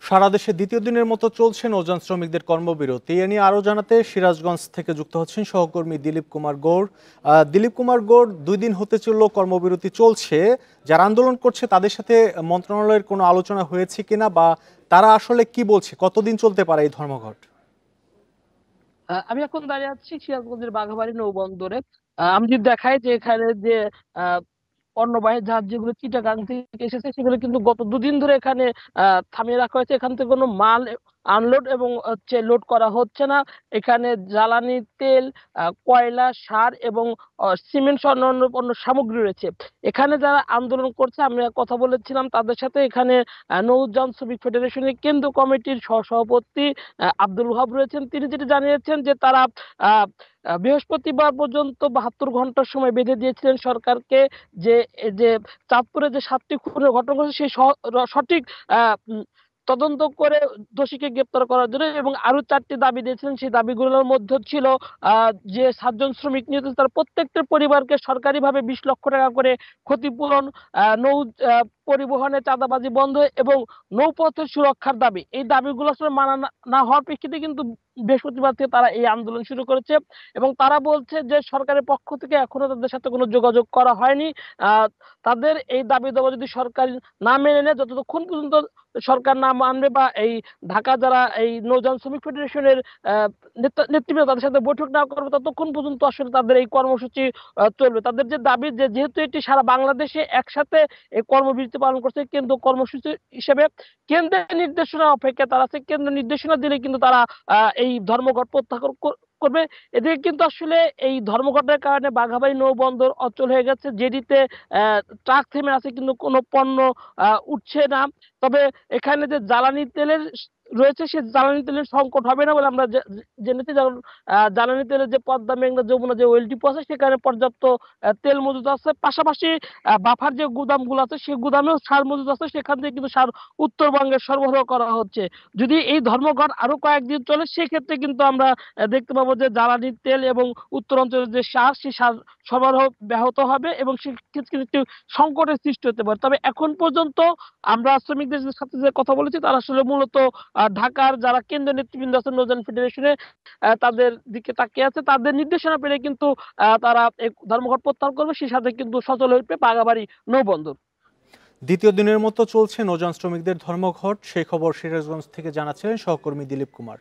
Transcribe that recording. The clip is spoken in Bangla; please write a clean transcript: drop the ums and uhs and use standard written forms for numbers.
সারা দেশে দ্বিতীয় দিনের মতো চলছে নৌযান শ্রমিকদের কর্মবিরতি। এ নিয়ে আরো জানাতে সিরাজগঞ্জ থেকে যুক্ত হচ্ছেন সহকর্মী দিলীপ কুমার গৌড়। দিলীপ কুমার গৌড়, 2 দিন হতে চলল কর্মবিরতি চলছে। যারা আন্দোলন করছে তাদের সাথে মন্ত্রণালয়ের কোনো আলোচনা হয়েছে কিনা, বা তারা আসলে কি বলছে, কতদিন চলতে পারে এই ধর্মঘট? আমি এখন দাঁড়িয়ে আছি সিরাজগঞ্জের বাঘাবাড়ি নৌবন্দরে। আমি যদি দেখাই যে এখানে যে আহ, পণ্যবাহী জাহাজ যেগুলো চিটাগাং থেকে এসেছে সেগুলো কিন্তু গত 2 দিন ধরে এখানে থামিয়ে রাখা হয়েছে। এখান থেকে কোনো মাল আনলোড এবং হচ্ছে লোড করা হচ্ছে না। এখানে জ্বালানি তেল, কয়লা, সার এবং সিমেন্ট সহ অন্যান্য পণ্য সামগ্রী রয়েছে। এখানে যারা আন্দোলন করছে আমরা কথা বলেছিলাম তাদের সাথে। এখানে নৌযান শ্রমিক ফেডারেশনের কেন্দ্র কমিটির সভাপতি আব্দুল ওহাব রয়েছেন। তিনি যেটা জানিয়েছেন যে তারা আহ বৃহস্পতিবার পর্যন্ত 72 ঘন্টার সময় বেঁধে দিয়েছিলেন সরকারকে, যে এই যে চাঁদপুরে যে 7টি খুনের ঘটনা ঘটেছে সেই সঠিক তদন্ত করে দোষীকে গ্রেপ্তার করার জন্য, এবং আরো 4টি দাবি দিয়েছিলেন। সেই দাবিগুলোর মধ্যে ছিল যে 7 জন শ্রমিক নিহত তার প্রত্যেকটা পরিবারকে সরকারিভাবে 20 লক্ষ টাকা করে ক্ষতিপূরণ, নৌ পরিবহনে চাঁদাবাজি বন্ধ এবং নৌপথের সুরক্ষার দাবি। এই দাবিগুলো আসলে মানা না হওয়ার প্রেক্ষিতে কিন্তু বৃহস্পতিবার থেকে তারা এই আন্দোলন শুরু করেছে। এবং তারা বলছে যে সরকারের পক্ষ থেকে এখনো তাদের সাথে কোনো যোগাযোগ করা হয়নি। আহ তাদের এই দাবি দাবা যদি সরকার না মেনে নেয়, যতক্ষণ পর্যন্ত সরকার না মানবে বা এই ঢাকা যারা এই নৌযান শ্রমিক ফেডারেশনের নেতৃবৃন্দ তাদের সাথে বৈঠক না করবে, ততক্ষণ পর্যন্ত আসলে তাদের এই কর্মসূচি চলবে। তাদের যে দাবি, যে যেহেতু এটি সারা বাংলাদেশে একসাথে এই কর্মবিরতি পালন করছে, কিন্তু কর্মসূচি হিসেবে কেন্দ্রের নির্দেশনা অপেক্ষা তারা আছে। কেন্দ্র নির্দেশনা দিলে কিন্তু তারা এই ধর্মঘট প্রত্যাহার করবে। এদিকে কিন্তু আসলে এই ধর্মঘটের কারণে বাঘাবাড়ি নৌবন্দর অচল হয়ে গেছে। জেডিতে ট্রাক থেমে আছে কিন্তু কোনো পণ্য উঠছে না। তবে এখানে যে জ্বালানি তেলের রয়েছে সে জ্বালানি তেলের সংকট হবে না বলে আমরা জেনেছি। যেমন জ্বালানি তেলের যে পদ্মা মেঘনা যমুনা যে ওয়েল ডিপো আছে সেখানে পর্যাপ্ত তেল মজুদ আছে। পাশাপাশি বাফার যে গুদামগুলো আছে সেই গুদামেও সার মজুদ আছে, সেখান থেকে কিন্তু সার উত্তরবঙ্গে সরবরাহ করা হচ্ছে। যদি এই ধর্মঘট আরো কয়েকদিন চলে সেক্ষেত্রে কিন্তু আমরা দেখতে পাবো যে জ্বালানি তেল এবং উত্তরাঞ্চলের যে সার সেই সার সরবরাহ ব্যাহত হবে এবং সেক্ষেত্রে একটি সংকটের সৃষ্টি হতে পারে। তবে এখন পর্যন্ত আমরা শ্রমিকদের সাথে যে কথা বলেছি তারা আসলে মূলত ঢাকার যারা কেন্দ্রীয় নেতৃবৃন্দ আছে নৌযান ফেডারেশনে তাদের দিকে তাকিয়ে আছে। তাদের নির্দেশনা পেলে কিন্তু তারা এই ধর্মঘট প্রত্যাহার করবে। সেই সাথে কিন্তু সচল হয়ে উঠবে বাঘাবাড়ি নৌবন্দর। দ্বিতীয় দিনের মতো চলছে নৌযান শ্রমিকদের ধর্মঘট, সেই খবর সিরাজগঞ্জ থেকে জানাচ্ছিলেন সহকর্মী দিলীপ কুমার।